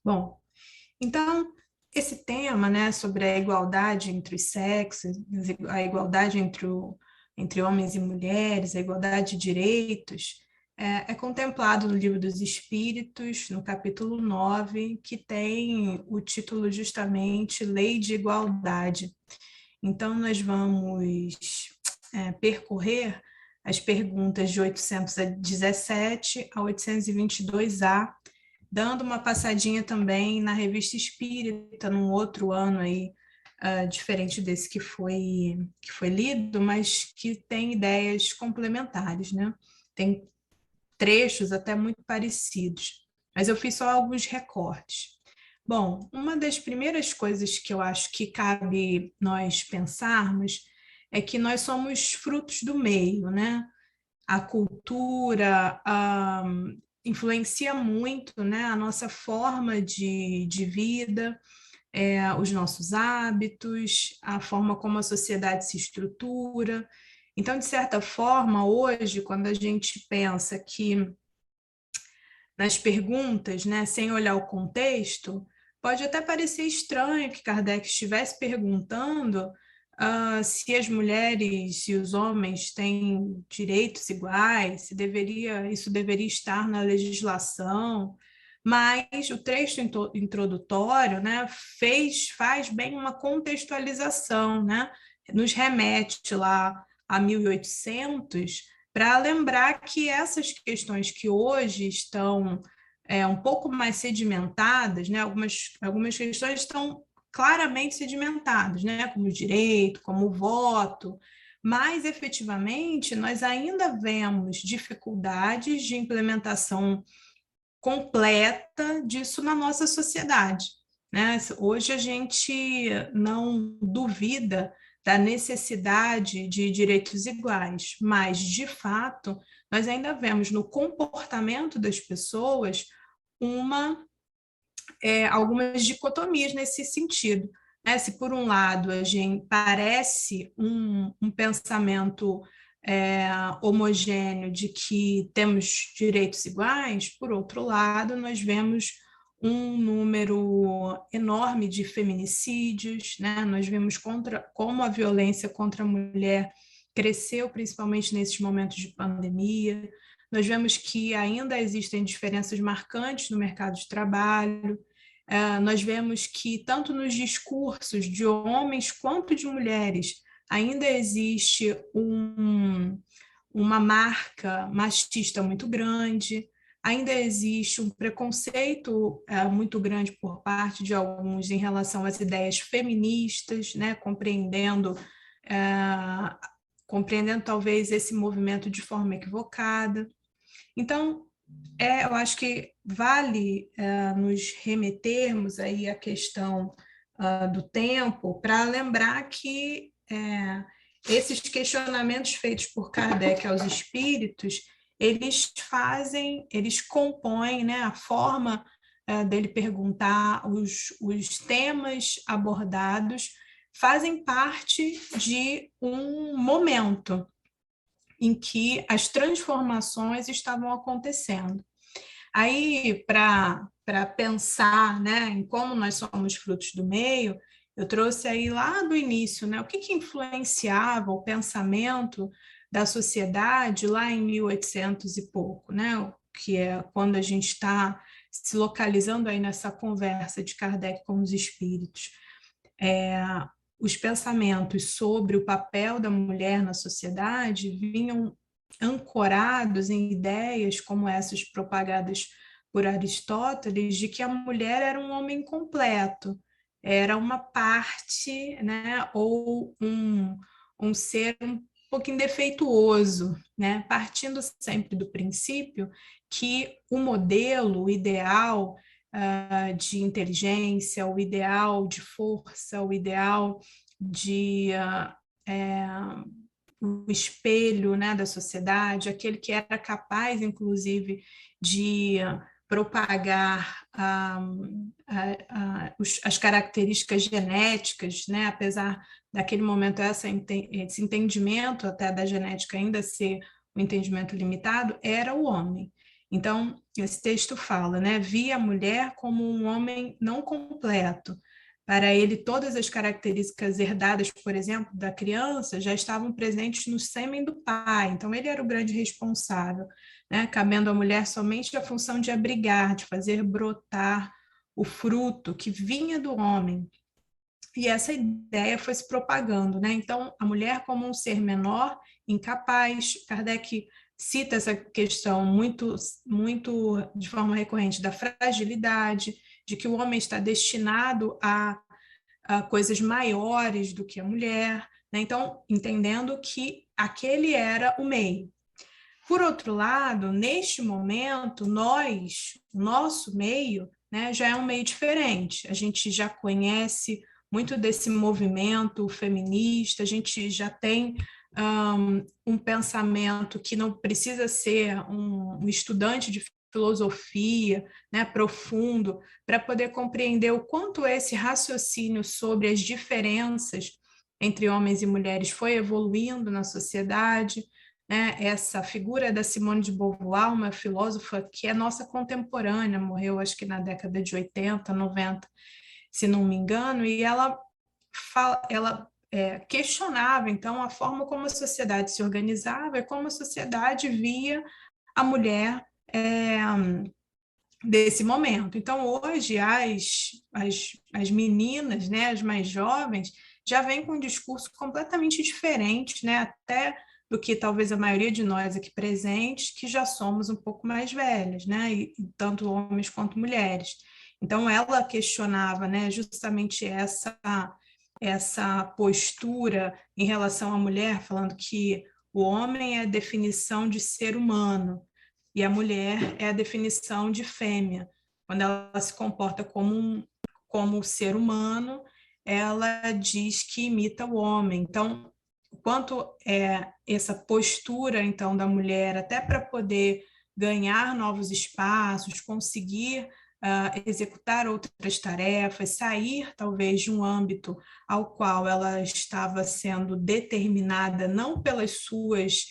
Bom, então, esse tema, né, sobre a igualdade entre os sexos, a igualdade entre homens e mulheres, a igualdade de direitos, é contemplado no Livro dos Espíritos, no capítulo 9, que tem o título justamente Lei de Igualdade. Então, nós vamos percorrer as perguntas de 817 a 822A, dando uma passadinha também na Revista Espírita, num outro ano aí, diferente desse que foi lido, mas que tem ideias complementares, né? Tem trechos até muito parecidos, mas eu fiz só alguns recortes. Bom, uma das primeiras coisas que eu acho que cabe nós pensarmos é que nós somos frutos do meio, né? A cultura influencia muito, né, a nossa forma de vida, os nossos hábitos, a forma como a sociedade se estrutura. Então, de certa forma, hoje, quando a gente pensa que nas perguntas, né, sem olhar o contexto, pode até parecer estranho que Kardec estivesse perguntando se as mulheres e os homens têm direitos iguais, se isso deveria estar na legislação, mas o trecho introdutório, né, faz bem uma contextualização, né, nos remete lá a 1800, para lembrar que essas questões que hoje estão um pouco mais sedimentadas, né, algumas questões estão claramente sedimentadas, né, como o direito, como o voto, mas efetivamente nós ainda vemos dificuldades de implementação completa disso na nossa sociedade, né? Hoje a gente não duvida da necessidade de direitos iguais, mas, de fato, nós ainda vemos no comportamento das pessoas algumas dicotomias nesse sentido. Né? Se, por um lado, a gente parece um pensamento homogêneo de que temos direitos iguais, por outro lado, nós vemos um número enorme de feminicídios, né? Nós vemos como a violência contra a mulher cresceu, principalmente nesses momentos de pandemia. Nós vemos que ainda existem diferenças marcantes no mercado de trabalho. Nós vemos que, tanto nos discursos de homens quanto de mulheres, ainda existe uma marca machista muito grande, ainda existe um preconceito muito grande por parte de alguns em relação às ideias feministas, né, compreendendo talvez esse movimento de forma equivocada. Então, eu acho que vale nos remetermos aí à questão do tempo para lembrar que esses questionamentos feitos por Kardec aos espíritos, eles compõem, né, a forma dele perguntar, os temas abordados fazem parte de um momento em que as transformações estavam acontecendo. Aí, para pensar, né, em como nós somos frutos do meio, eu trouxe aí lá do início, né, o que influenciava o pensamento da sociedade lá em 1800 e pouco, né, que é quando a gente está se localizando aí nessa conversa de Kardec com os espíritos. Os pensamentos sobre o papel da mulher na sociedade vinham ancorados em ideias como essas propagadas por Aristóteles, de que a mulher era um homem completo, era uma parte, né, ou um ser um pouquinho defeituoso, né, partindo sempre do princípio que o modelo, o ideal de inteligência, o ideal de força, o ideal de o espelho, né, da sociedade, aquele que era capaz, inclusive, de propagar as características genéticas, né, apesar daquele momento esse entendimento até da genética ainda ser um entendimento limitado, era o homem. Então, esse texto fala, né? Via a mulher como um homem não completo. Para ele, todas as características herdadas, por exemplo, da criança já estavam presentes no sêmen do pai. Então, ele era o grande responsável, né? Cabendo à mulher somente a função de abrigar, de fazer brotar o fruto que vinha do homem. E essa ideia foi se propagando, né? Então, a mulher como um ser menor, incapaz, Kardec cita essa questão muito de forma recorrente da fragilidade, de que o homem está destinado a coisas maiores do que a mulher, né? Então, entendendo que aquele era o meio. Por outro lado, neste momento, nosso meio, né, já é um meio diferente. A gente já conhece muito desse movimento feminista, a gente já tem um pensamento que não precisa ser um estudante de filosofia, né, profundo, para poder compreender o quanto esse raciocínio sobre as diferenças entre homens e mulheres foi evoluindo na sociedade, né? Essa figura da Simone de Beauvoir, uma filósofa que é nossa contemporânea, morreu acho que na década de 80, 90, se não me engano, e ela questionava então a forma como a sociedade se organizava e como a sociedade via a mulher desse momento. Então, hoje, as meninas, né, as mais jovens, já vêm com um discurso completamente diferente, né, até do que talvez a maioria de nós aqui presentes, que já somos um pouco mais velhas, né, e tanto homens quanto mulheres. Então, ela questionava, né, justamente essa postura em relação à mulher, falando que o homem é a definição de ser humano, e a mulher é a definição de fêmea. Quando ela se comporta como ser humano, ela diz que imita o homem. Então, quanto é essa postura então da mulher até para poder ganhar novos espaços, conseguir executar outras tarefas, sair talvez de um âmbito ao qual ela estava sendo determinada não pelas suas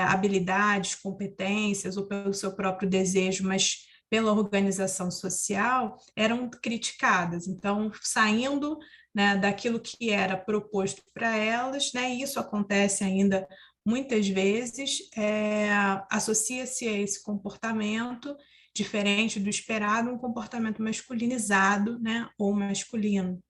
habilidades, competências ou pelo seu próprio desejo, mas pela organização social, eram criticadas. Então, saindo, né, daquilo que era proposto para elas, né, e isso acontece ainda muitas vezes, associa-se a esse comportamento diferente do esperado, um comportamento masculinizado, né, ou masculino.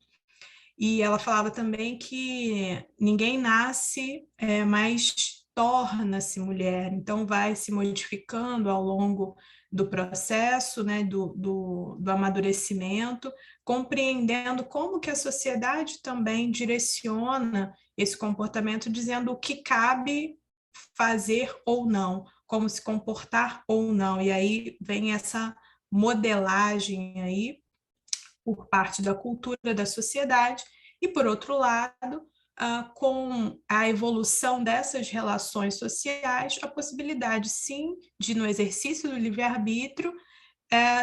E ela falava também que ninguém nasce, mas torna-se mulher, então vai se modificando ao longo do processo, né, do amadurecimento, compreendendo como que a sociedade também direciona esse comportamento, dizendo o que cabe fazer ou não, como se comportar ou não, e aí vem essa modelagem aí por parte da cultura da sociedade, e, por outro lado, com a evolução dessas relações sociais, a possibilidade, sim, de, no exercício do livre-arbítrio,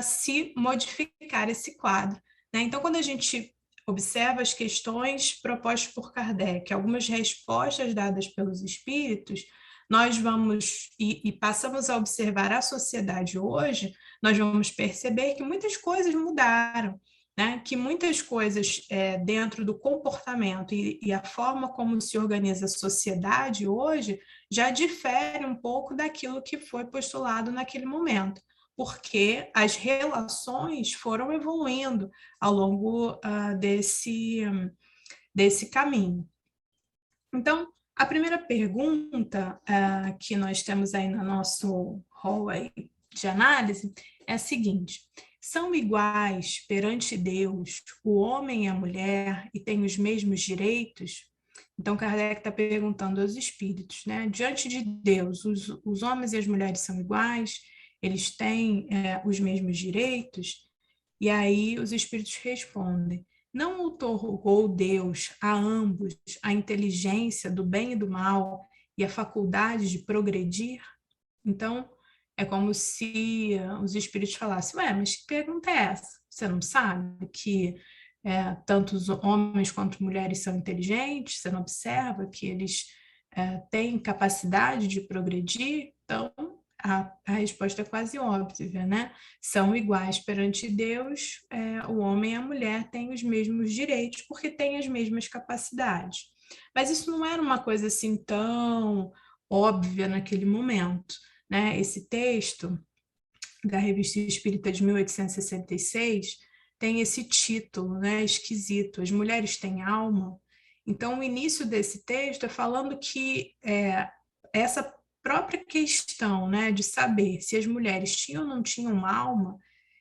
se modificar esse quadro, né? Então, quando a gente observa as questões propostas por Kardec, algumas respostas dadas pelos espíritos, nós vamos e passamos a observar a sociedade hoje, nós vamos perceber que muitas coisas mudaram, né? Que muitas coisas dentro do comportamento e a forma como se organiza a sociedade hoje já difere um pouco daquilo que foi postulado naquele momento, porque as relações foram evoluindo ao longo desse caminho. Então, a primeira pergunta que nós temos aí no nosso rol aí de análise é a seguinte: são iguais perante Deus o homem e a mulher e têm os mesmos direitos? Então, Kardec está perguntando aos espíritos, né? Diante de Deus, os homens e as mulheres são iguais? Eles têm os mesmos direitos? E aí os espíritos respondem: não outorgou Deus a ambos a inteligência do bem e do mal e a faculdade de progredir? Então, é como se os espíritos falassem: ué, mas que pergunta é essa? Você não sabe que tanto os homens quanto mulheres são inteligentes? Você não observa que eles têm capacidade de progredir? Então, a resposta é quase óbvia, né? São iguais perante Deus, o homem e a mulher têm os mesmos direitos, porque têm as mesmas capacidades. Mas isso não era uma coisa assim tão óbvia naquele momento, né? Esse texto da Revista Espírita de 1866 tem esse título, né, esquisito, As Mulheres Têm Alma. Então, o início desse texto é falando que essa própria questão, né, de saber se as mulheres tinham ou não tinham uma alma,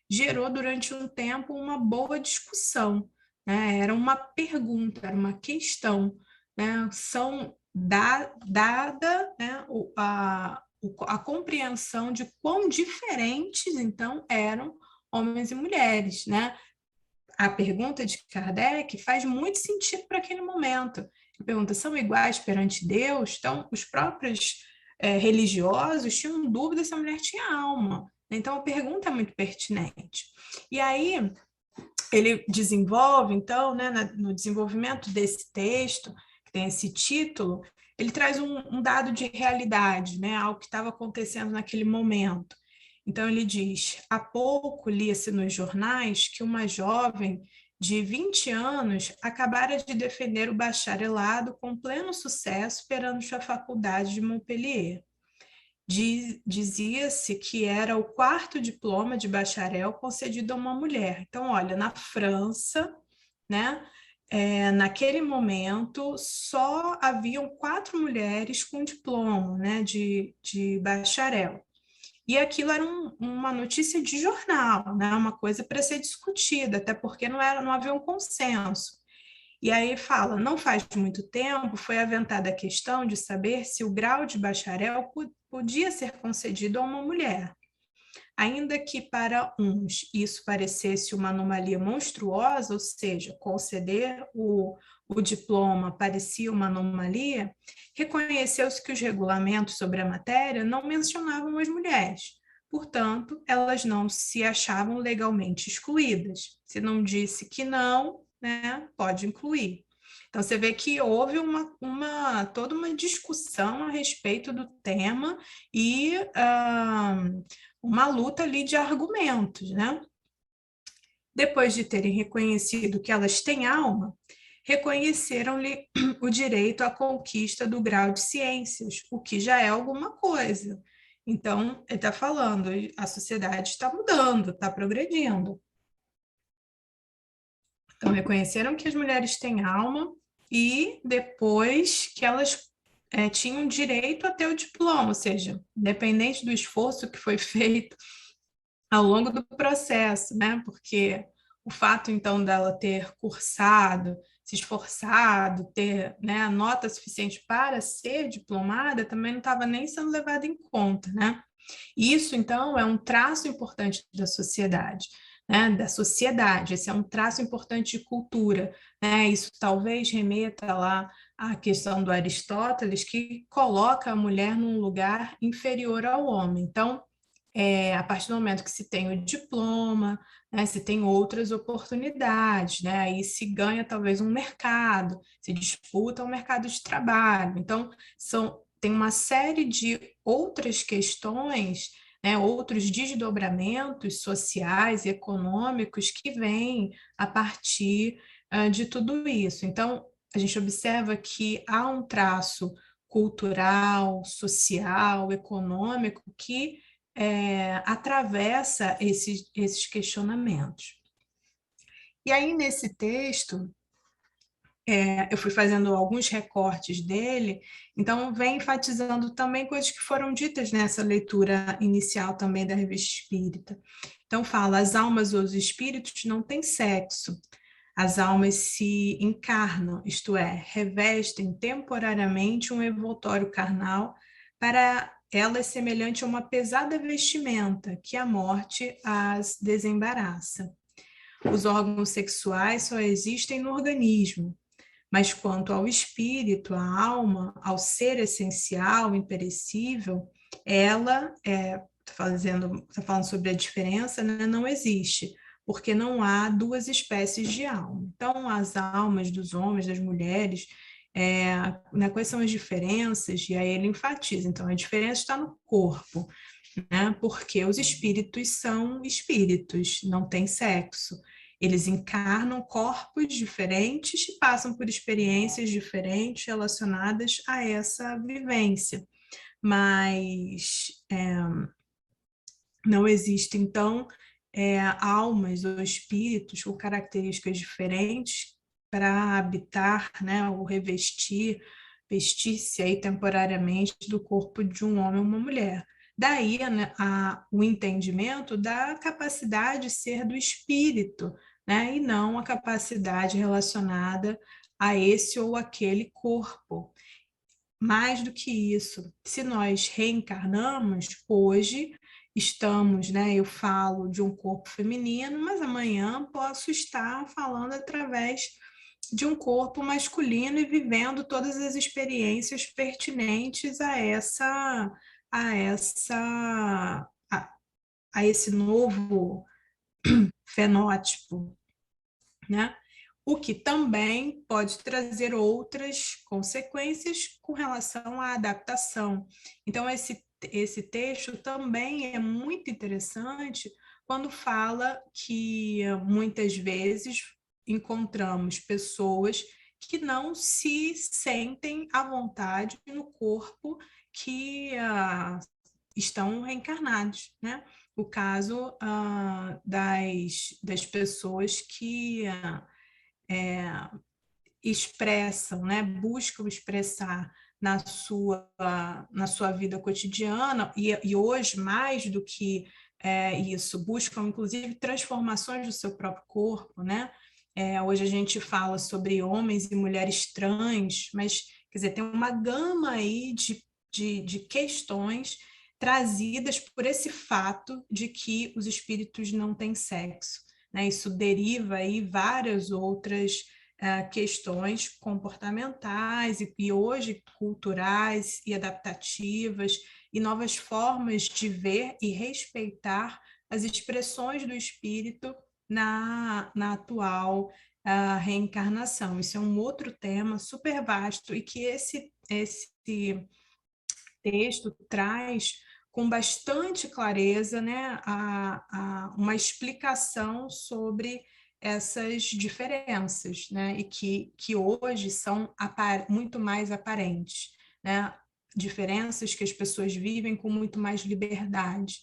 gerou durante um tempo uma boa discussão, né? Era uma pergunta, era uma questão, né? São dada, né, a compreensão de quão diferentes, então, eram homens e mulheres, né? A pergunta de Kardec faz muito sentido para aquele momento. Ele pergunta, são iguais perante Deus? Então, os próprios religiosos tinham dúvida se a mulher tinha alma. Então, a pergunta é muito pertinente. E aí, ele desenvolve, então, né, no desenvolvimento desse texto, que tem esse título, ele traz um dado de realidade, né, algo que estava acontecendo naquele momento. Então, ele diz: há pouco lia-se nos jornais que uma jovem de 20 anos acabara de defender o bacharelado com pleno sucesso perante a faculdade de Montpellier. Dizia-se que era o quarto diploma de bacharel concedido a uma mulher. Então, olha, na França, né, naquele momento, só haviam 4 mulheres com diploma, né, de bacharel. E aquilo era uma notícia de jornal, né, uma coisa para ser discutida, até porque não havia um consenso. E aí fala, não faz muito tempo foi aventada a questão de saber se o grau de bacharel podia ser concedido a uma mulher. Ainda que para uns isso parecesse uma anomalia monstruosa, ou seja, conceder o diploma parecia uma anomalia, reconheceu-se que os regulamentos sobre a matéria não mencionavam as mulheres. Portanto, elas não se achavam legalmente excluídas. Se não disse que não, né, pode incluir. Então, você vê que houve toda uma discussão a respeito do tema e uma luta ali de argumentos, né? Depois de terem reconhecido que elas têm alma, reconheceram-lhe o direito à conquista do grau de ciências, o que já é alguma coisa. Então, ele está falando, a sociedade está mudando, está progredindo. Então, reconheceram que as mulheres têm alma e depois que elas tinham direito a ter o diploma, ou seja, independente do esforço que foi feito ao longo do processo, né? Porque o fato, então, dela ter cursado, se esforçado, ter, né, a nota suficiente para ser diplomada, também não estava nem sendo levado em conta, né? Isso, então, é um traço importante da sociedade, né? Da sociedade, esse é um traço importante de cultura, né? Isso talvez remeta lá à questão do Aristóteles, que coloca a mulher num lugar inferior ao homem. Então, a partir do momento que se tem o diploma, né, se tem outras oportunidades, né, aí se ganha talvez um mercado, se disputa um mercado de trabalho. Então, tem uma série de outras questões, né, outros desdobramentos sociais e econômicos que vêm a partir de tudo isso. Então, a gente observa que há um traço cultural, social, econômico que atravessa esses questionamentos. E aí, nesse texto, eu fui fazendo alguns recortes dele, então vem enfatizando também coisas que foram ditas nessa leitura inicial também da Revista Espírita. Então fala, as almas ou os espíritos não têm sexo, as almas se encarnam, isto é, revestem temporariamente um envoltório carnal para elas semelhante a uma pesada vestimenta que a morte as desembaraça. Os órgãos sexuais só existem no organismo, mas quanto ao espírito, à alma, ao ser essencial, imperecível, ela, tá falando sobre a diferença, né, não existe, porque não há duas espécies de alma. Então, as almas dos homens, das mulheres, né, quais são as diferenças? E aí ele enfatiza, então, a diferença está no corpo. né? Porque os espíritos são espíritos, não tem sexo. Eles encarnam corpos diferentes e passam por experiências diferentes relacionadas a essa vivência. Mas não existe, então, almas ou espíritos com características diferentes para habitar, né, ou vestir-se aí temporariamente do corpo de um homem ou uma mulher. Daí, né, o entendimento da capacidade de ser do espírito, né, e não a capacidade relacionada a esse ou aquele corpo. Mais do que isso, se nós reencarnamos, hoje estamos, né? Eu falo de um corpo feminino, mas amanhã posso estar falando através de um corpo masculino e vivendo todas as experiências pertinentes a a esse novo fenótipo, né? O que também pode trazer outras consequências com relação à adaptação. Então, esse texto também é muito interessante quando fala que muitas vezes encontramos pessoas que não se sentem à vontade no corpo que estão reencarnados, né? O caso das pessoas que expressam, né, buscam expressar na sua vida cotidiana, e hoje, mais do que isso, buscam inclusive transformações do seu próprio corpo, né? Hoje a gente fala sobre homens e mulheres trans, mas, quer dizer, tem uma gama aí de questões trazidas por esse fato de que os espíritos não têm sexo, né? Isso deriva aí várias outras questões comportamentais e hoje culturais e adaptativas e novas formas de ver e respeitar as expressões do espírito na atual reencarnação. Isso é um outro tema super vasto e que esse texto traz com bastante clareza, né, uma explicação sobre essas diferenças, né, e que hoje são muito mais aparentes, né, diferenças que as pessoas vivem com muito mais liberdade,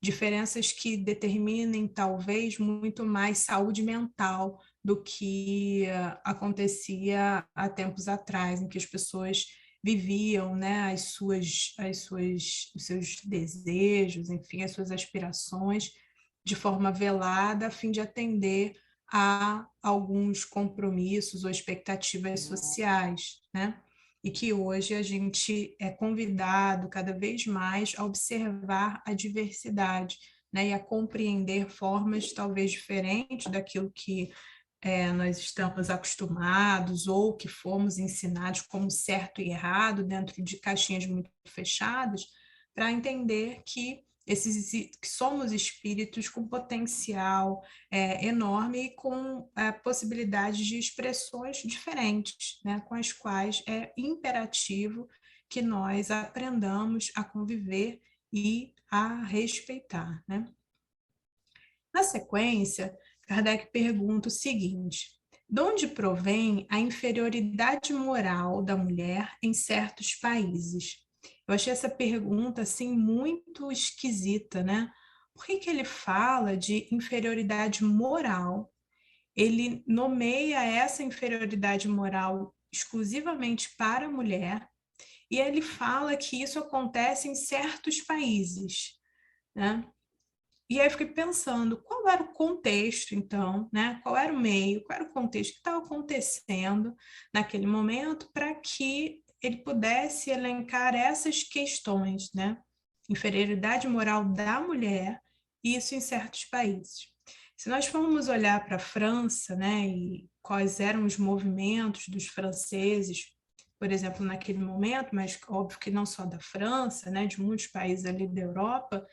diferenças que determinem talvez muito mais saúde mental do que acontecia há tempos atrás, em que as pessoas viviam, né, os seus desejos, enfim, as suas aspirações de forma velada, a fim de atender a alguns compromissos ou expectativas sociais, né? E que hoje a gente é convidado cada vez mais a observar a diversidade, né, e a compreender formas talvez diferentes daquilo que nós estamos acostumados ou que fomos ensinados como certo e errado dentro de caixinhas muito fechadas, para entender que que somos espíritos com potencial enorme e com possibilidades de expressões diferentes, né, com as quais é imperativo que nós aprendamos a conviver e a respeitar, né? Na sequência, Kardec pergunta o seguinte: de onde provém a inferioridade moral da mulher em certos países? Eu achei essa pergunta assim muito esquisita, né? Por que ele fala de inferioridade moral? Ele nomeia essa inferioridade moral exclusivamente para a mulher e ele fala que isso acontece em certos países, né? E aí eu fiquei pensando, qual era o contexto, então, né? Qual era o meio, qual era o contexto que estava acontecendo naquele momento para que ele pudesse elencar essas questões, né? Inferioridade moral da mulher, isso em certos países. Se nós formos olhar para a França, né, e quais eram os movimentos dos franceses, por exemplo, naquele momento, mas óbvio que não só da França, né, de muitos países ali da Europa,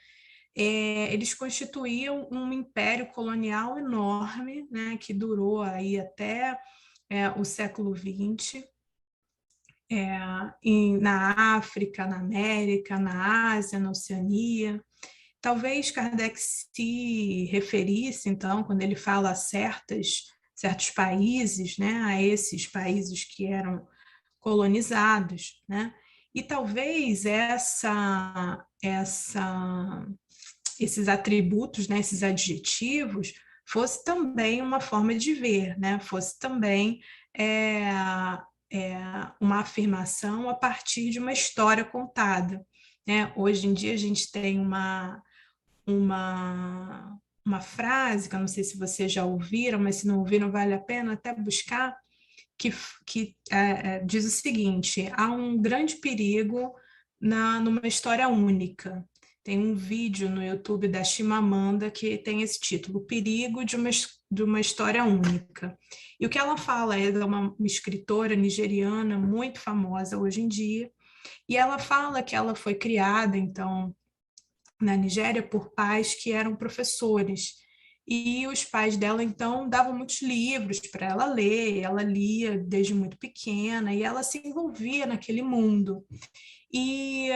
eles constituíam um império colonial enorme, né, que durou aí até o século XX, na África, na América, na Ásia, na Oceania. talvez Kardec se referisse, então, quando ele fala a certos países, né, a esses países que eram colonizados, né? E talvez esses atributos, né, esses adjetivos, fosse também uma forma de ver, né? Fosse também é, uma afirmação a partir de uma história contada, né? Hoje em dia a gente tem uma, uma frase, que eu não sei se vocês já ouviram, mas se não ouviram, vale a pena até buscar, que diz o seguinte: há um grande perigo numa história única. Tem um vídeo no YouTube da Chimamanda que tem esse título, O Perigo de uma História Única. E o que ela fala é de uma escritora nigeriana muito famosa hoje em dia, e ela fala que ela foi criada, então, na Nigéria por pais que eram professores. E os pais dela, então, davam muitos livros para ela ler, ela lia desde muito pequena e ela se envolvia naquele mundo. E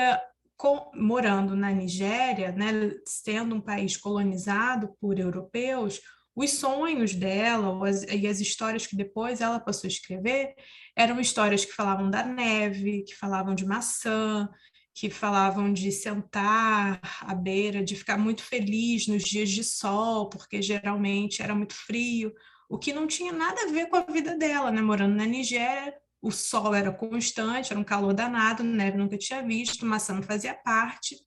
morando na Nigéria, né, sendo um país colonizado por europeus, os sonhos dela e as histórias que depois ela passou a escrever eram histórias que falavam da neve, que falavam de maçã, que falavam de sentar à beira, de ficar muito feliz nos dias de sol, porque geralmente era muito frio, o que não tinha nada a ver com a vida dela, né? Morando na Nigéria, o sol era constante, era um calor danado, neve nunca tinha visto, maçã não fazia parte.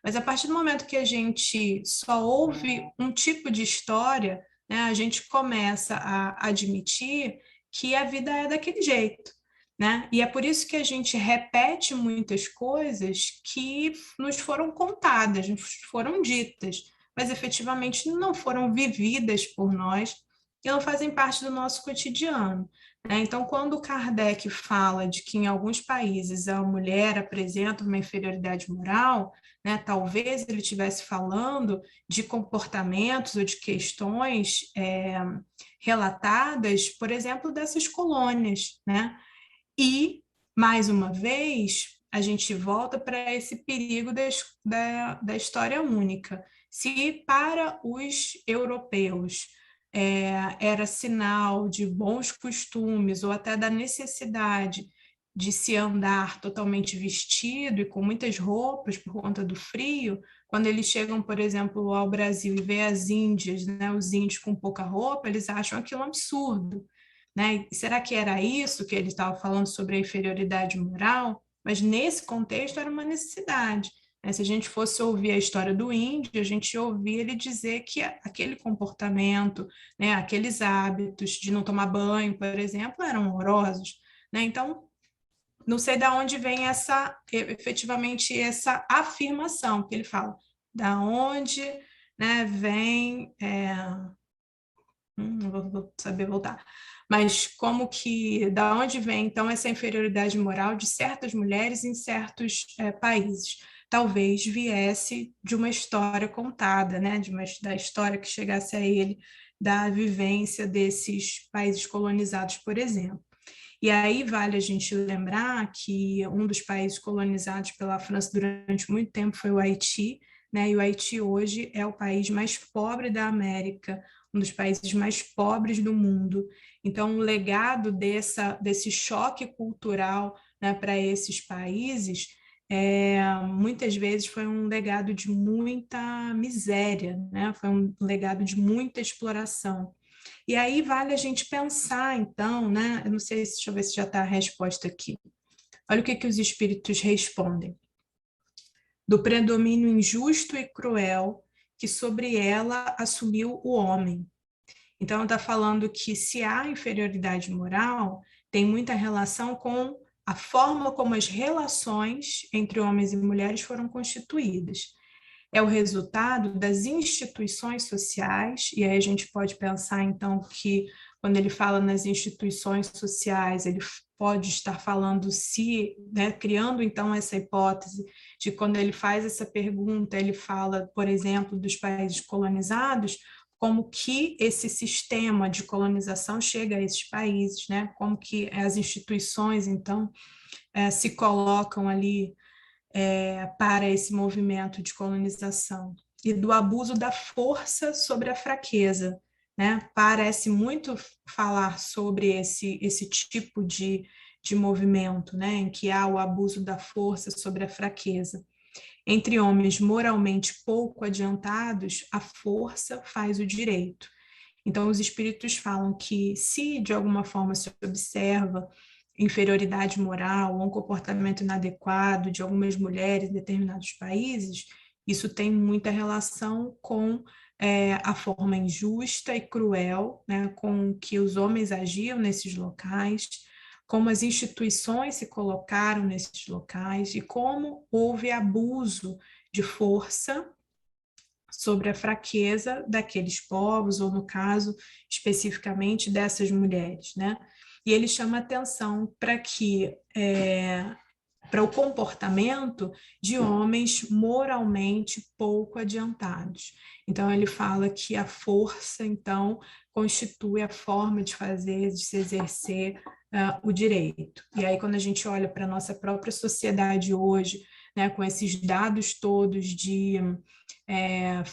Mas a partir do momento que a gente só ouve um tipo de história, né, a gente começa a admitir que a vida é daquele jeito, né? E é por isso que a gente repete muitas coisas que nos foram contadas, nos foram ditas, mas efetivamente não foram vividas por nós e não fazem parte do nosso cotidiano, né? Então, quando Kardec fala de que em alguns países a mulher apresenta uma inferioridade moral, né, talvez ele estivesse falando de comportamentos ou de questões relatadas, por exemplo, dessas colônias, né? E, mais uma vez, a gente volta para esse perigo da história única. Se para os europeus era sinal de bons costumes ou até da necessidade de se andar totalmente vestido e com muitas roupas por conta do frio, quando eles chegam, por exemplo, ao Brasil e vê as índias, né, os índios com pouca roupa, eles acham aquilo um absurdo, né? E será que era isso que ele estava falando sobre a inferioridade moral? Mas nesse contexto era uma necessidade, né? Se a gente fosse ouvir a história do índio, a gente ouvia ele dizer que aquele comportamento, né, aqueles hábitos de não tomar banho, por exemplo, eram horrorosos, né? Então, não sei de onde vem efetivamente essa afirmação que ele fala, da onde, né, vem, não vou saber voltar, mas como que, da onde vem então essa inferioridade moral de certas mulheres em certos países? Talvez viesse de uma história contada, né, da história que chegasse a ele da vivência desses países colonizados, por exemplo. E aí vale a gente lembrar que um dos países colonizados pela França durante muito tempo foi o Haiti, né? E o Haiti hoje é o país mais pobre da América, um dos países mais pobres do mundo. Então, o legado desse choque cultural, né, para esses países muitas vezes foi um legado de muita miséria, né? Foi um legado de muita exploração. E aí vale a gente pensar, então, né? Eu não sei, deixa eu ver se já está a resposta aqui. Olha o que os espíritos respondem. Do predomínio injusto e cruel que sobre ela assumiu o homem. Então, está falando que se há inferioridade moral, tem muita relação com a forma como as relações entre homens e mulheres foram constituídas. É o resultado das instituições sociais, e aí a gente pode pensar, então, que quando ele fala nas instituições sociais, ele pode estar falando se, né, criando, então, essa hipótese de quando ele faz essa pergunta, ele fala, por exemplo, dos países colonizados, como que esse sistema de colonização chega a esses países, né? Como que as instituições, então, se colocam ali para esse movimento de colonização. e do abuso da força sobre a fraqueza, né? Parece muito falar sobre esse tipo de movimento, né? Em que há o abuso da força sobre a fraqueza. Entre homens moralmente pouco adiantados, a força faz o direito. Então, os espíritos falam que, se de alguma forma se observa inferioridade moral ou um comportamento inadequado de algumas mulheres em determinados países, isso tem muita relação com a forma injusta e cruel, né, com que os homens agiam nesses locais, como as instituições se colocaram nesses locais e como houve abuso de força sobre a fraqueza daqueles povos, ou no caso, especificamente dessas mulheres, né? E ele chama atenção para que para o comportamento de homens moralmente pouco adiantados. Então ele fala que a força, então, constitui a forma de fazer, de se exercer o direito. E aí quando a gente olha para a nossa própria sociedade hoje, né, com esses dados todos de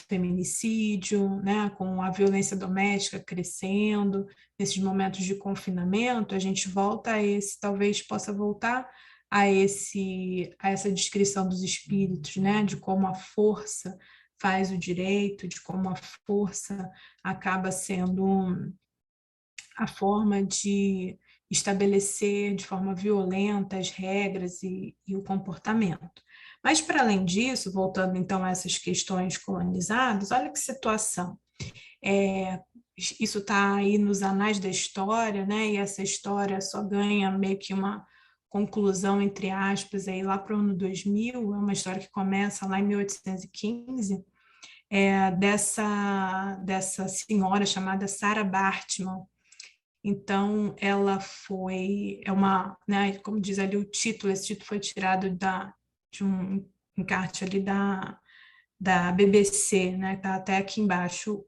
feminicídio, né, com a violência doméstica crescendo, nesses momentos de confinamento, a gente volta a esse, talvez possa voltar a essa descrição dos espíritos, né, de como a força faz o direito, de como a força acaba sendo a forma de estabelecer de forma violenta as regras e o comportamento. Mas, para além disso, voltando então a essas questões colonizadas, olha que situação. Isso está aí nos anais da história, né? E essa história só ganha meio que uma conclusão, entre aspas, aí lá para o ano 2000, é uma história que começa lá em 1815, dessa senhora chamada Sarah Bartman. Então, ela foi, né, como diz ali o título, esse título foi tirado de um encarte ali da BBC, né? Está até aqui embaixo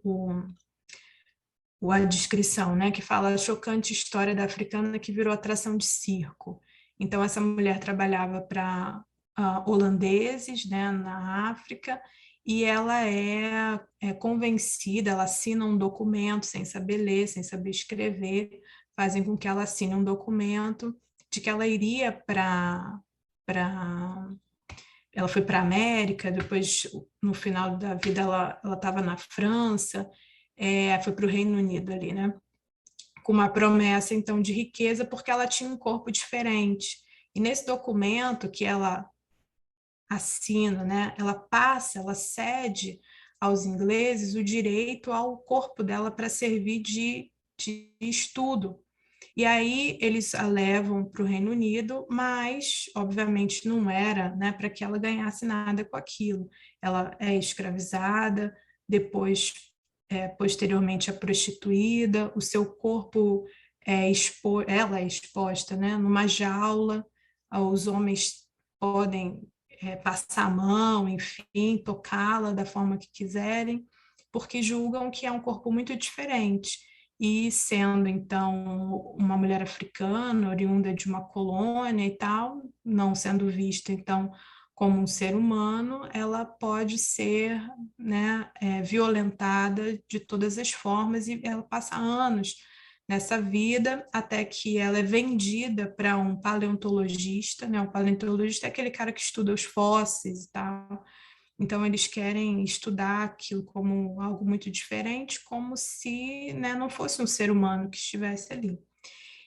a descrição, né, que fala a chocante história da africana que virou atração de circo. Então, essa mulher trabalhava para holandeses, né, na África, e ela é convencida, ela assina um documento sem saber ler, sem saber escrever, fazem com que ela assine um documento de que ela iria para ela foi para a América, depois, no final da vida, ela estava na França, foi para o Reino Unido ali, né? Com uma promessa, então, de riqueza, porque ela tinha um corpo diferente. E nesse documento que ela assina, né? Ela cede aos ingleses o direito ao corpo dela para servir de estudo. E aí eles a levam para o Reino Unido, mas obviamente não era, né, para que ela ganhasse nada com aquilo. Ela é escravizada, depois, posteriormente, é prostituída, o seu corpo ela é exposta, né, numa jaula, os homens podem passar a mão, enfim, tocá-la da forma que quiserem, porque julgam que é um corpo muito diferente e sendo então uma mulher africana, oriunda de uma colônia e tal, não sendo vista então como um ser humano, ela pode ser, né, violentada de todas as formas e ela passa anos nessa vida até que ela é vendida para um paleontologista, né? O paleontologista é aquele cara que estuda os fósseis e tal. Então, eles querem estudar aquilo como algo muito diferente, como se, né, não fosse um ser humano que estivesse ali.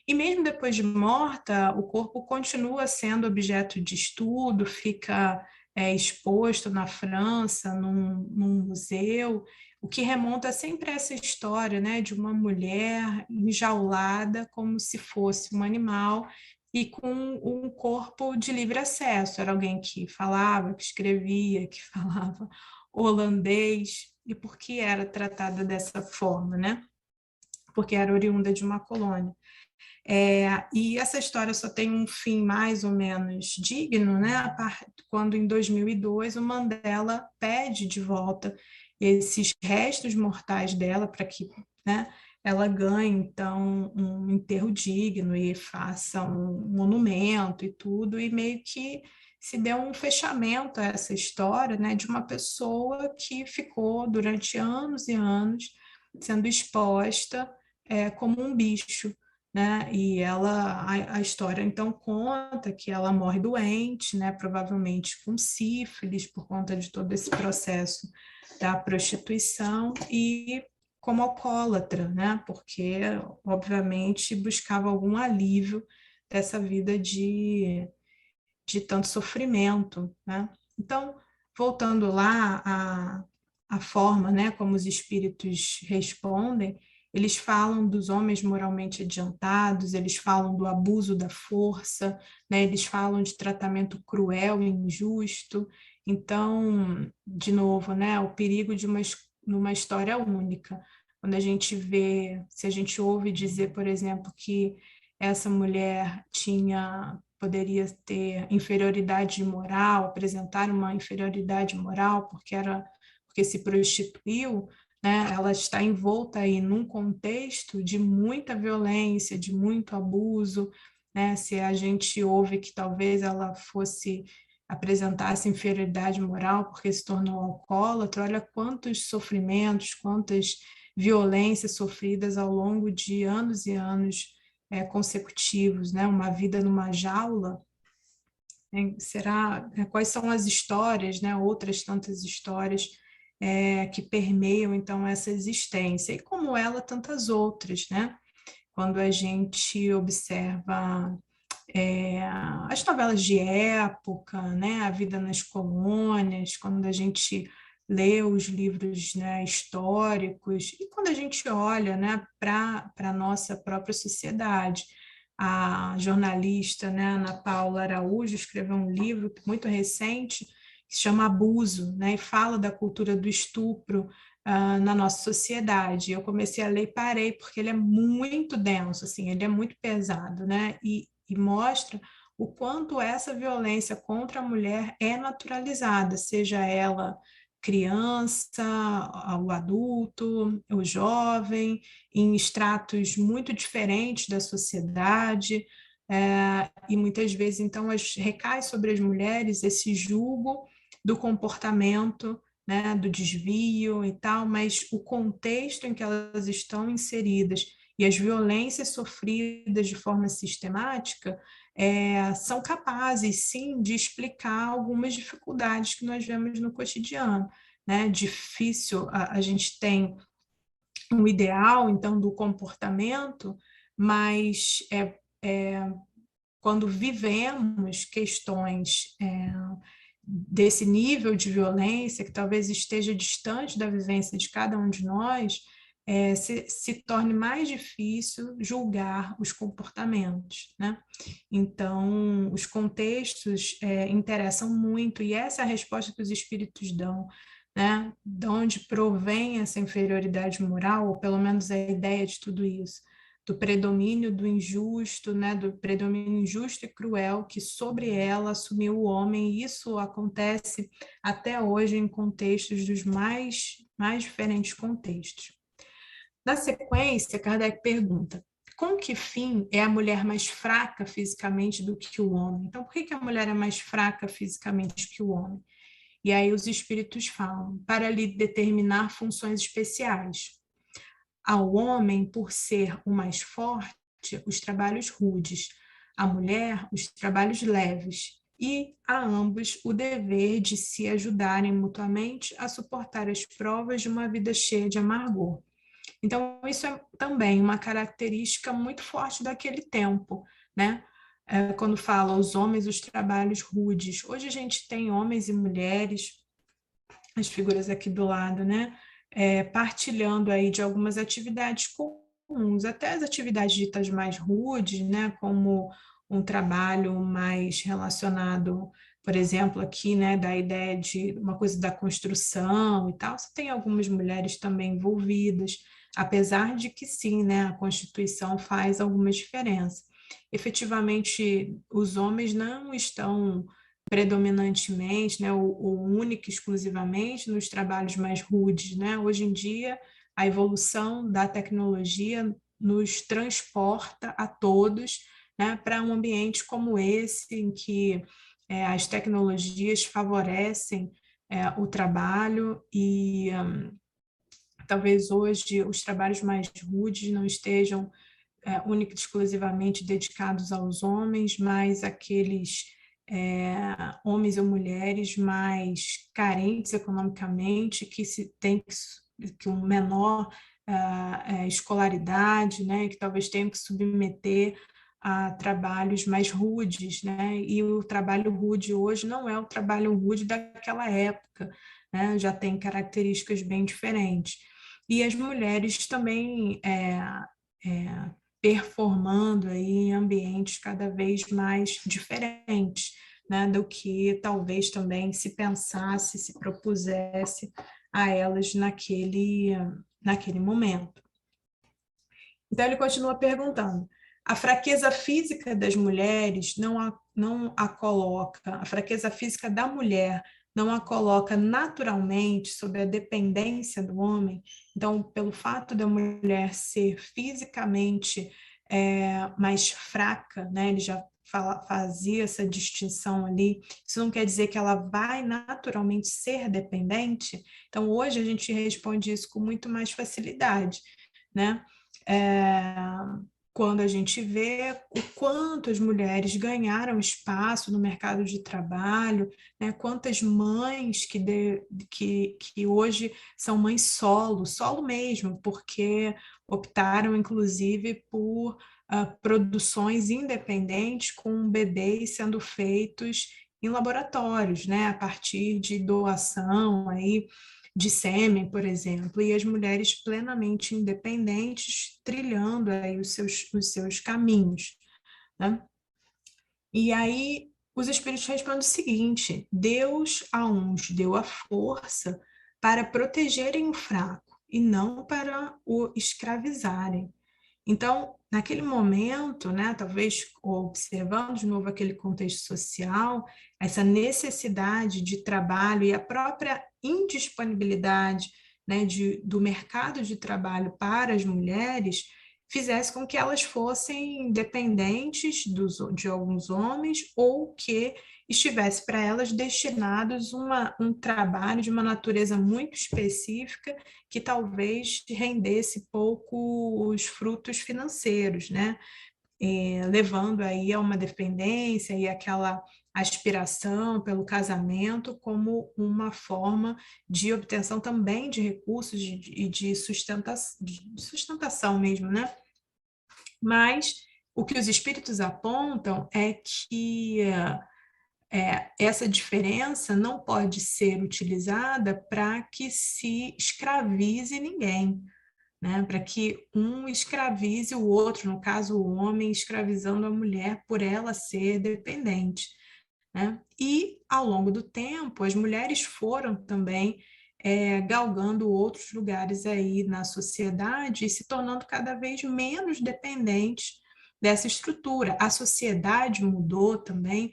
E mesmo depois de morta, o corpo continua sendo objeto de estudo, fica exposto na França, num museu, o que remonta sempre a essa história, né, de uma mulher enjaulada como se fosse um animal e com um corpo de livre acesso. Era alguém que falava, que escrevia, que falava holandês, e por que era tratada dessa forma, né? Porque era oriunda de uma colônia. E essa história só tem um fim mais ou menos digno, né? Quando em 2002 o Mandela pede de volta esses restos mortais dela para que, né, ela ganhe então um enterro digno e faça um monumento e tudo, e meio que se deu um fechamento a essa história, né, de uma pessoa que ficou durante anos e anos sendo exposta como um bicho, né? E a história então conta que ela morre doente, né? Provavelmente com sífilis por conta de todo esse processo da prostituição e como alcoólatra, né? Porque obviamente buscava algum alívio dessa vida de tanto sofrimento, né? Então, voltando lá à forma, né, como os espíritos respondem, eles falam dos homens moralmente adiantados, eles falam do abuso da força, né, eles falam de tratamento cruel e injusto. Então, de novo, né, o perigo de numa história única. Quando a gente vê, se a gente ouve dizer, por exemplo, que essa mulher poderia ter inferioridade moral, apresentar uma inferioridade moral porque se prostituiu, né? Ela está envolta aí num contexto de muita violência, de muito abuso, né? Se a gente ouve que talvez ela fosse apresentasse inferioridade moral porque se tornou alcoólatra, olha quantos sofrimentos, quantas violências sofridas ao longo de anos e anos consecutivos, né? Uma vida numa jaula, quais são as histórias, né? Outras tantas histórias que permeiam então essa existência e como ela tantas outras, né? Quando a gente observa as novelas de época, né, a vida nas colônias, quando a gente lê os livros, né, históricos e quando a gente olha, né, para a nossa própria sociedade. A jornalista, né, Ana Paula Araújo escreveu um livro muito recente que se chama Abuso, né, e fala da cultura do estupro na nossa sociedade. Eu comecei a ler e parei porque ele é muito denso, assim, ele é muito pesado, né? E mostra o quanto essa violência contra a mulher é naturalizada, seja ela criança, o adulto, o jovem, em estratos muito diferentes da sociedade, e muitas vezes, então, recai sobre as mulheres esse julgo do comportamento, né, do desvio e tal, mas o contexto em que elas estão inseridas e as violências sofridas de forma sistemática são capazes, sim, de explicar algumas dificuldades que nós vemos no cotidiano, né? Difícil, a gente tem um ideal, então, do comportamento, mas quando vivemos questões desse nível de violência, que talvez esteja distante da vivência de cada um de nós, se torne mais difícil julgar os comportamentos, né? Então, os contextos interessam muito, e essa é a resposta que os espíritos dão, né? De onde provém essa inferioridade moral, ou pelo menos a ideia de tudo isso, do predomínio do injusto, né? Do predomínio injusto e cruel que sobre ela assumiu o homem, e isso acontece até hoje em contextos dos mais diferentes contextos. Na sequência, Kardec pergunta: com que fim é a mulher mais fraca fisicamente do que o homem? Então, por que a mulher é mais fraca fisicamente que o homem? E aí os espíritos falam: para lhe determinar funções especiais. Ao homem, por ser o mais forte, os trabalhos rudes, à mulher, os trabalhos leves, e a ambos o dever de se ajudarem mutuamente a suportar as provas de uma vida cheia de amargor. Então, isso é também uma característica muito forte daquele tempo, né? Quando fala os homens, os trabalhos rudes. Hoje a gente tem homens e mulheres, as figuras aqui do lado, né? Partilhando aí de algumas atividades comuns, até as atividades ditas mais rudes, né? Como um trabalho mais relacionado, por exemplo, aqui, né? Da ideia de uma coisa da construção e tal. Você tem algumas mulheres também envolvidas, apesar de que sim, né? A Constituição faz alguma diferença. Efetivamente, os homens não estão predominantemente, né, ou única exclusivamente nos trabalhos mais rudes, né? Hoje em dia, a evolução da tecnologia nos transporta a todos, né, para um ambiente como esse, em que as tecnologias favorecem o trabalho e talvez hoje os trabalhos mais rudes não estejam única e exclusivamente dedicados aos homens, mas aqueles homens ou mulheres mais carentes economicamente, que se tem que um menor escolaridade, né, que talvez tenham que submeter a trabalhos mais rudes, né, e o trabalho rude hoje não é o trabalho rude daquela época, né, já tem características bem diferentes. E as mulheres também performando aí em ambientes cada vez mais diferentes, né, do que talvez também se pensasse, se propusesse a elas naquele momento. Então ele continua perguntando: a fraqueza física das mulheres não a coloca, a fraqueza física da mulher não a coloca naturalmente sob a dependência do homem. Então, pelo fato da mulher ser fisicamente mais fraca, né? Ele já fazia essa distinção ali. Isso não quer dizer que ela vai naturalmente ser dependente. Então, hoje a gente responde isso com muito mais facilidade, né? É, quando a gente vê o quanto as mulheres ganharam espaço no mercado de trabalho, né? Quantas mães que hoje são mães solo mesmo, porque optaram, inclusive, por produções independentes com bebês sendo feitos em laboratórios, né? A partir de doação aí de sêmen, por exemplo, e as mulheres plenamente independentes trilhando aí os seus caminhos, né? E aí os espíritos respondem o seguinte: Deus a uns deu a força para protegerem o fraco e não para o escravizarem. Então, naquele momento, né, talvez observando de novo aquele contexto social, essa necessidade de trabalho e a própria indisponibilidade, né, do mercado de trabalho para as mulheres, fizesse com que elas fossem dependentes de alguns homens ou que estivesse para elas destinados um trabalho de uma natureza muito específica que talvez rendesse poucos frutos financeiros, né? Levando aí a uma dependência e aquela aspiração pelo casamento como uma forma de obtenção também de recursos e de sustentação mesmo, né? Mas o que os espíritos apontam é que essa diferença não pode ser utilizada para que se escravize ninguém, né? Para que um escravize o outro, no caso o homem escravizando a mulher por ela ser dependente, né? E ao longo do tempo as mulheres foram também galgando outros lugares aí na sociedade e se tornando cada vez menos dependentes dessa estrutura. A sociedade mudou também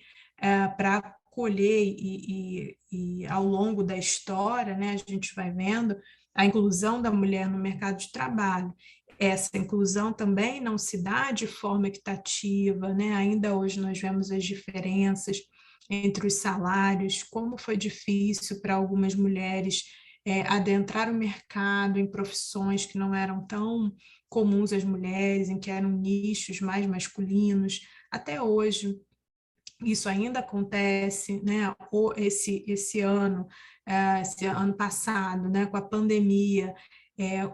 para colher e ao longo da história, né, a gente vai vendo a inclusão da mulher no mercado de trabalho. Essa inclusão também não se dá de forma equitativa, né? Ainda hoje nós vemos as diferenças entre os salários, como foi difícil para algumas mulheres adentrar o mercado em profissões que não eram tão comuns às mulheres, em que eram nichos mais masculinos. Até hoje, isso ainda acontece, né? Esse ano passado, né? Com a pandemia,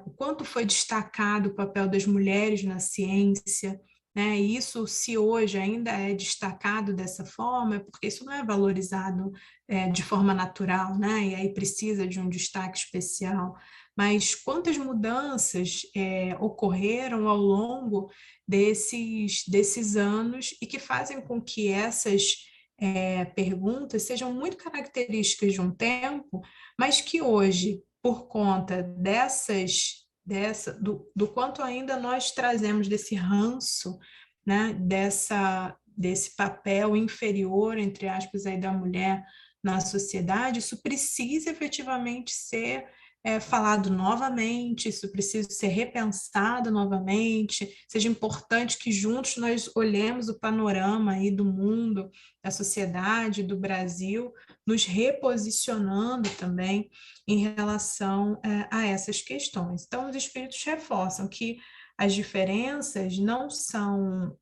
o quanto foi destacado o papel das mulheres na ciência, né? E isso, se hoje ainda é destacado dessa forma, é porque isso não é valorizado de forma natural, né? E aí precisa de um destaque especial. Mas quantas mudanças ocorreram ao longo desses anos e que fazem com que essas perguntas sejam muito características de um tempo, mas que hoje, por conta do quanto ainda nós trazemos desse ranço, né, desse papel inferior, entre aspas, aí da mulher na sociedade, isso precisa efetivamente ser falado novamente, isso precisa ser repensado novamente, seja importante que juntos nós olhemos o panorama aí do mundo, da sociedade, do Brasil, nos reposicionando também em relação a essas questões. Então, os espíritos reforçam que as diferenças não são,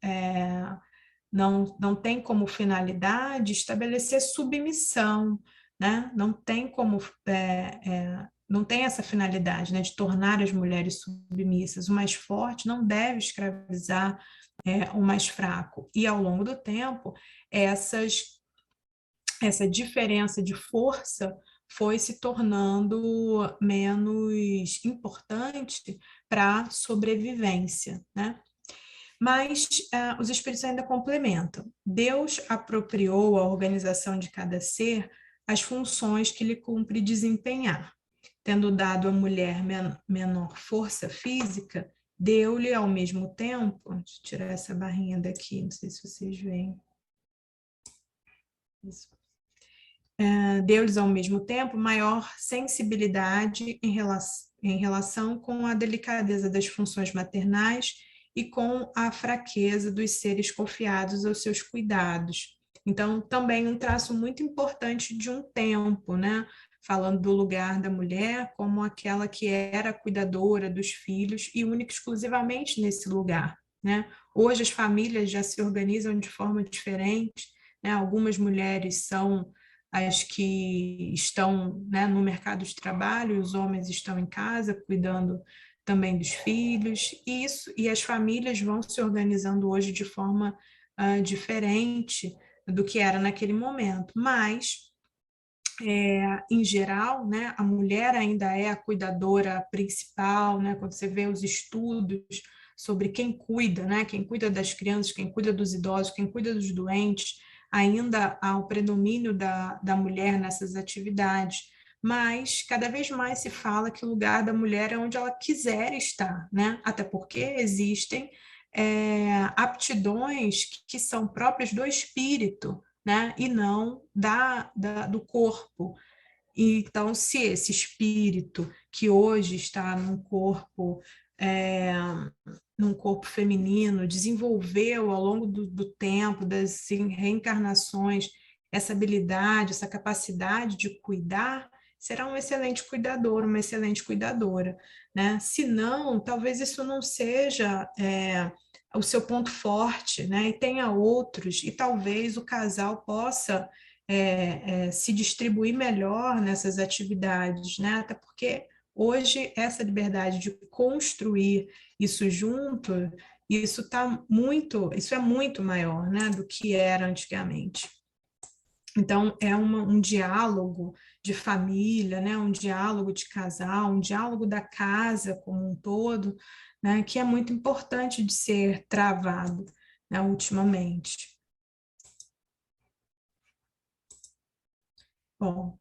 não tem como finalidade estabelecer submissão, né? Não tem como, não tem essa finalidade, né, de tornar as mulheres submissas. O mais forte não deve escravizar o mais fraco. E ao longo do tempo, essa diferença de força foi se tornando menos importante para a sobrevivência, né? Mas os espíritos ainda complementam. Deus apropriou à organização de cada ser as funções que lhe cumpre desempenhar. Tendo dado à mulher menor força física, deu-lhe ao mesmo tempo, deixa eu tirar essa barrinha daqui, não sei se vocês veem. Isso. Deu-lhes ao mesmo tempo maior sensibilidade em relação com a delicadeza das funções maternais e com a fraqueza dos seres confiados aos seus cuidados. Então, também um traço muito importante de um tempo, né? Falando do lugar da mulher como aquela que era cuidadora dos filhos e única exclusivamente nesse lugar, né? Hoje as famílias já se organizam de forma diferente, né? Algumas mulheres são as que estão, né, no mercado de trabalho, os homens estão em casa cuidando também dos filhos, e as famílias vão se organizando hoje de forma diferente do que era naquele momento, mas em geral, né, a mulher ainda é a cuidadora principal, né, quando você vê os estudos sobre quem cuida, né, quem cuida das crianças, quem cuida dos idosos, quem cuida dos doentes, ainda há o predomínio da mulher nessas atividades, mas cada vez mais se fala que o lugar da mulher é onde ela quiser estar, né, até porque existem aptidões que são próprias do espírito, né, e não do corpo. Então, se esse espírito que hoje está é, num corpo feminino, desenvolveu ao longo do tempo, das reencarnações, essa habilidade, essa capacidade de cuidar, será um excelente cuidador, uma excelente cuidadora, né? Se não, talvez isso não seja o seu ponto forte, né? E tenha outros, e talvez o casal possa se distribuir melhor nessas atividades, né? Até porque hoje essa liberdade de construir isso junto, isso é muito maior, né, do que era antigamente. Então, é um diálogo de família, né, um diálogo de casal, um diálogo da casa como um todo, né, que é muito importante de ser travado, né, ultimamente. Bom,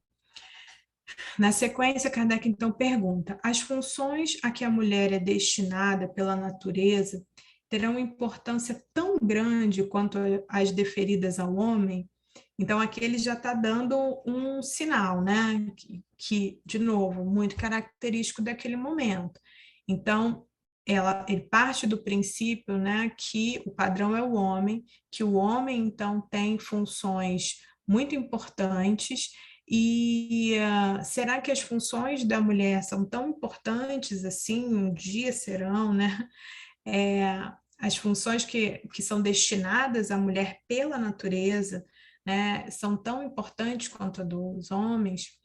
na sequência, Kardec então pergunta: as funções a que a mulher é destinada pela natureza terão importância tão grande quanto as deferidas ao homem? Então, aqui ele já está dando um sinal, né? De novo, muito característico daquele momento. Então, ele parte do princípio, né, que o padrão é o homem, que o homem, então, tem funções muito importantes. E será que as funções da mulher são tão importantes assim? Um dia serão, né? As funções que são destinadas à mulher pela natureza, né, são tão importantes quanto a dos homens?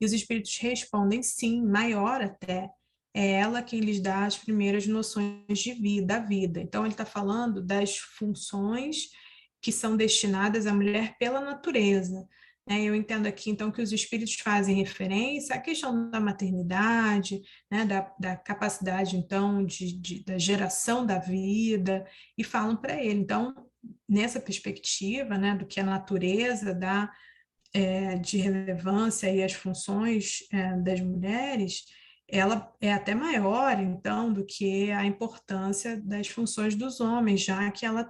E os espíritos respondem sim, maior até. É ela quem lhes dá as primeiras noções de vida, da vida. Então, ele está falando das funções que são destinadas à mulher pela natureza. Né? Eu entendo aqui, então, que os espíritos fazem referência à questão da maternidade, né? Da capacidade, então, da geração da vida, e falam para ele. Então, nessa perspectiva, né, do que a natureza dá de relevância e as funções das mulheres, ela é até maior, então, do que a importância das funções dos homens, já que ela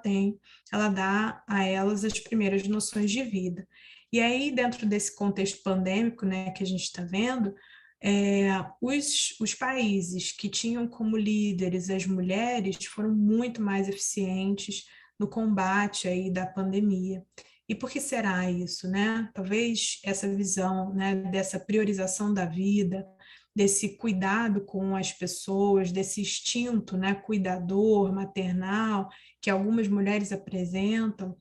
dá a elas as primeiras noções de vida. E aí, dentro desse contexto pandêmico, né, que a gente está vendo, Os países que tinham como líderes as mulheres foram muito mais eficientes no combate aí da pandemia. E por que será isso, né? Talvez essa visão, né, dessa priorização da vida, desse cuidado com as pessoas, desse instinto, né, cuidador, maternal, que algumas mulheres apresentam,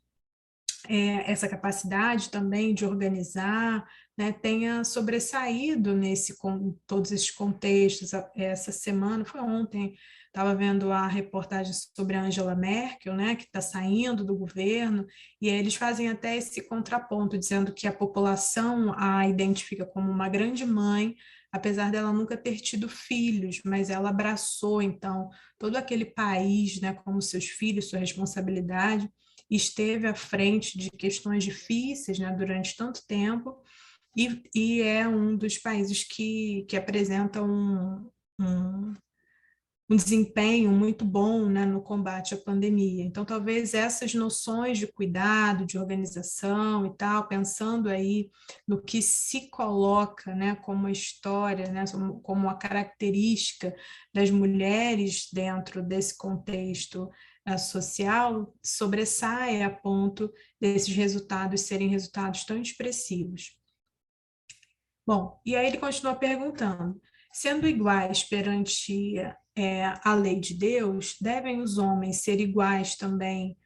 essa capacidade também de organizar, né, tenha sobressaído com todos esses contextos. Essa semana, foi ontem, estava vendo a reportagem sobre a Angela Merkel, né, que está saindo do governo, e aí eles fazem até esse contraponto, dizendo que a população a identifica como uma grande mãe, apesar dela nunca ter tido filhos, mas ela abraçou, então, todo aquele país, né, como seus filhos, sua responsabilidade, esteve à frente de questões difíceis, né, durante tanto tempo, e é um dos países que apresenta um, um desempenho muito bom, né, no combate à pandemia. Então, talvez essas noções de cuidado, de organização e tal, pensando aí no que se coloca, né, como a história, né, como a característica das mulheres dentro desse contexto social, sobressai a ponto desses resultados serem resultados tão expressivos. Bom, e aí ele continua perguntando: sendo iguais perante a lei de Deus, devem os homens ser iguais também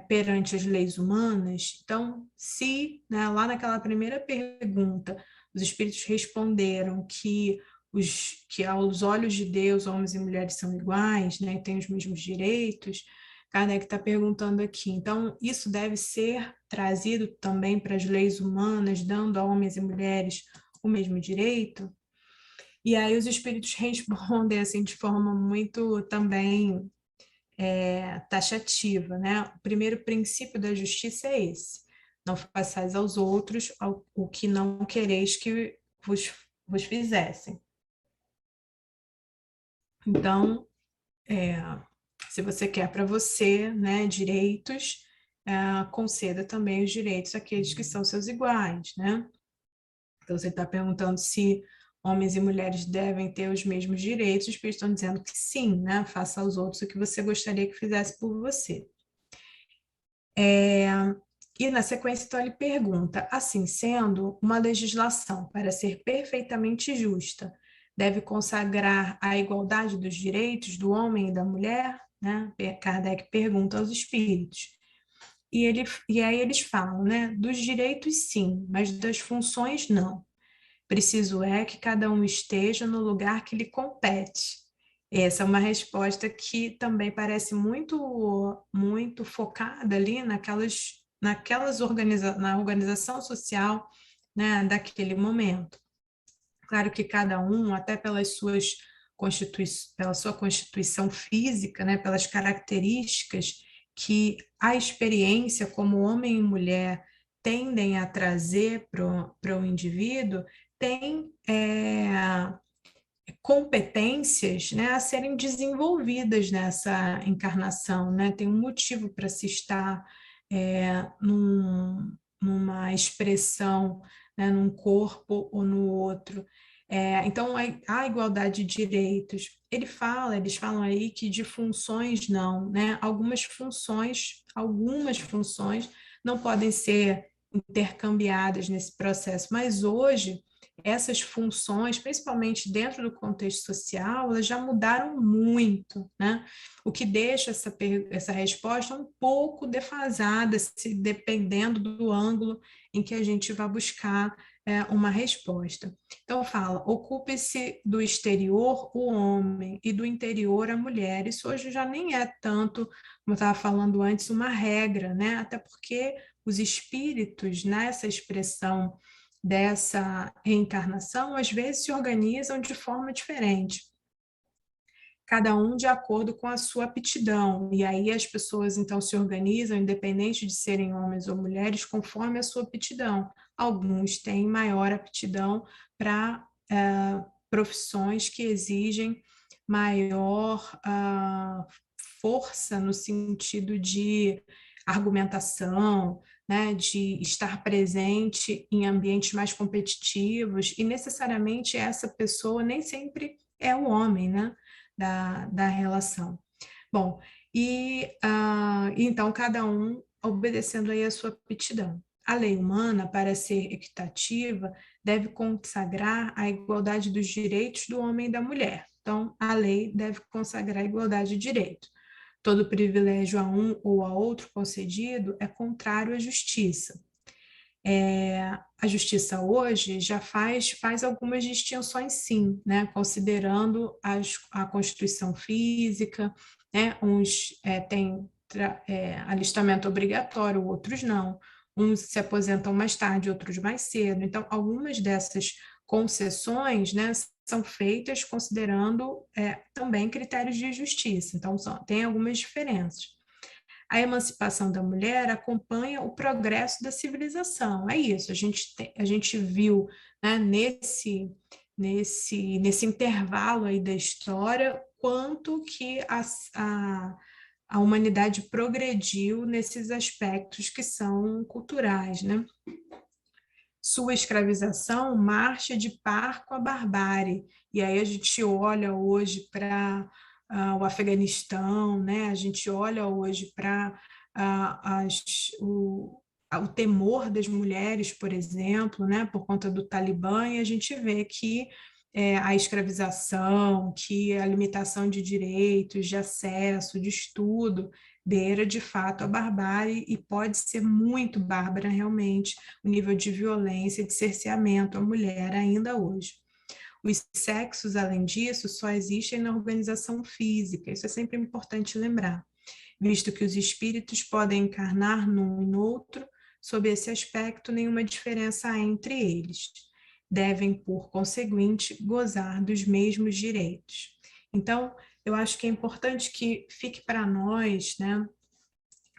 perante as leis humanas? Então, se, né, lá naquela primeira pergunta, os espíritos responderam que aos olhos de Deus, homens e mulheres são iguais, né, têm os mesmos direitos, Kardec está perguntando aqui, então, isso deve ser trazido também para as leis humanas, dando a homens e mulheres o mesmo direito? E aí os espíritos respondem assim de forma muito também taxativa, né? O primeiro princípio da justiça é esse: não façais aos outros o que não quereis que vos fizessem. Então, é, se você quer para você, né, direitos, conceda também os direitos àqueles que são seus iguais, né? Então, você está perguntando se homens e mulheres devem ter os mesmos direitos, os espíritos estão dizendo que sim, né? Faça aos outros o que você gostaria que fizesse por você. E na sequência, então, ele pergunta: assim sendo, uma legislação, para ser perfeitamente justa, deve consagrar a igualdade dos direitos do homem e da mulher? Né? Kardec pergunta aos espíritos. E aí eles falam, né? Dos direitos, sim, mas das funções, não. Preciso é que cada um esteja no lugar que lhe compete. Essa é uma resposta que também parece muito focada ali na organização social, né, daquele momento. Claro que cada um, até pela sua constituição física, né, pelas características que a experiência como homem e mulher tendem a trazer para o indivíduo, tem competências, né, a serem desenvolvidas nessa encarnação, né? Tem um motivo para se estar numa expressão, né, num corpo ou no outro. Então, a igualdade de direitos, eles falam aí que de funções não, né? Algumas funções não podem ser intercambiadas nesse processo, mas hoje essas funções, principalmente dentro do contexto social, elas já mudaram muito, né? O que deixa essa resposta um pouco defasada, se dependendo do ângulo em que a gente vai buscar uma resposta. Então, fala: ocupe-se do exterior o homem e do interior a mulher. Isso hoje já nem é tanto, como eu estava falando antes, uma regra, né? Até porque os espíritos, nessa expressão dessa reencarnação, às vezes se organizam de forma diferente, cada um de acordo com a sua aptidão. E aí as pessoas então se organizam, independente de serem homens ou mulheres, conforme a sua aptidão. Alguns têm maior aptidão para profissões que exigem maior força no sentido de argumentação, né, de estar presente em ambientes mais competitivos, e necessariamente essa pessoa nem sempre é o homem, né, da relação. Bom, então cada um obedecendo aí a sua aptidão. A lei humana, para ser equitativa, deve consagrar a igualdade dos direitos do homem e da mulher. Então, a lei deve consagrar a igualdade de direito. Todo privilégio a um ou a outro concedido é contrário à justiça. A justiça hoje já faz algumas distinções, sim, né? Considerando a Constituição Física, né? Uns têm alistamento obrigatório, outros não. Uns se aposentam mais tarde, outros mais cedo. Então, algumas dessas concessões, né, são feitas considerando também critérios de justiça. Então, tem algumas diferenças. A emancipação da mulher acompanha o progresso da civilização. É isso, a gente viu, né, nesse intervalo aí da história quanto que a humanidade progrediu nesses aspectos que são culturais, né? Sua escravização marcha de par com a barbárie. E aí a gente olha hoje para o Afeganistão, né? A gente olha hoje para o temor das mulheres, por exemplo, né? Por conta do Talibã, e a gente vê que a escravização, que a limitação de direitos, de acesso, de estudo, beira de fato a barbárie e pode ser muito bárbara realmente o nível de violência e de cerceamento à mulher ainda hoje. Os sexos, além disso, só existem na organização física, isso é sempre importante lembrar, visto que os espíritos podem encarnar num e no outro, sob esse aspecto, nenhuma diferença há entre eles. Devem, por conseguinte, gozar dos mesmos direitos. Então, eu acho que é importante que fique para nós, né,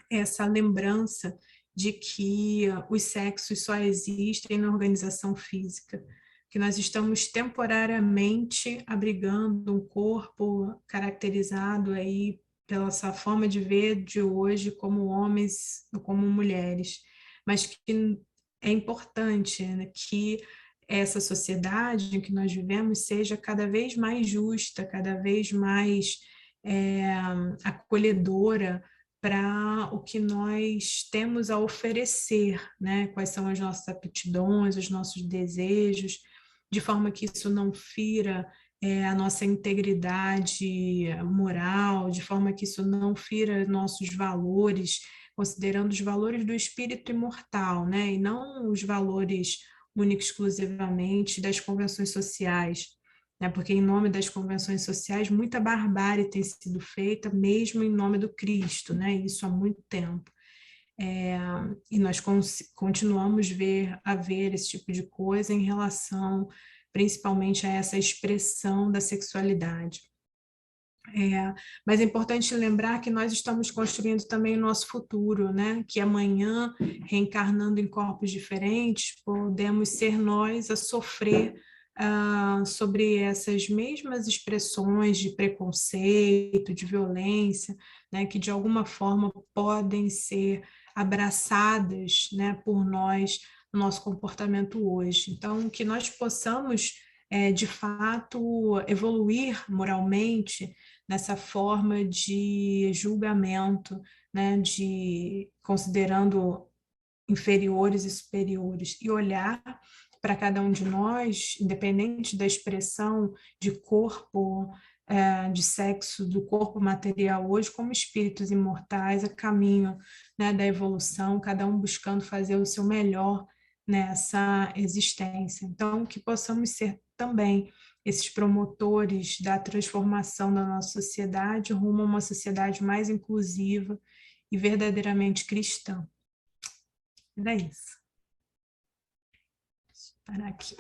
essa lembrança de que os sexos só existem na organização física, que nós estamos temporariamente abrigando um corpo caracterizado aí pela essa forma de ver de hoje como homens ou como mulheres, mas que é importante, né, que essa sociedade em que nós vivemos seja cada vez mais justa, cada vez mais acolhedora para o que nós temos a oferecer, né? Quais são as nossas aptidões, os nossos desejos, de forma que isso não fira a nossa integridade moral, de forma que isso não fira nossos valores, considerando os valores do espírito imortal, né? E não os valores únicos exclusivamente das convenções sociais, né? Porque em nome das convenções sociais, muita barbárie tem sido feita, mesmo em nome do Cristo, né? Isso há muito tempo. E nós continuamos a ver esse tipo de coisa em relação, principalmente, a essa expressão da sexualidade. Mas é importante lembrar que nós estamos construindo também o nosso futuro, né? Que amanhã, reencarnando em corpos diferentes, podemos ser nós a sofrer sobre essas mesmas expressões de preconceito, de violência, né? Que de alguma forma podem ser abraçadas, né, por nós no nosso comportamento hoje. Então, que nós possamos, de fato, evoluir moralmente nessa forma de julgamento, né, de considerando inferiores e superiores, e olhar para cada um de nós, independente da expressão de corpo, de sexo, do corpo material hoje, como espíritos imortais, a caminho, né, da evolução, cada um buscando fazer o seu melhor nessa existência. Então, que possamos ser também esses promotores da transformação da nossa sociedade rumo a uma sociedade mais inclusiva e verdadeiramente cristã. Era isso. Parar aqui.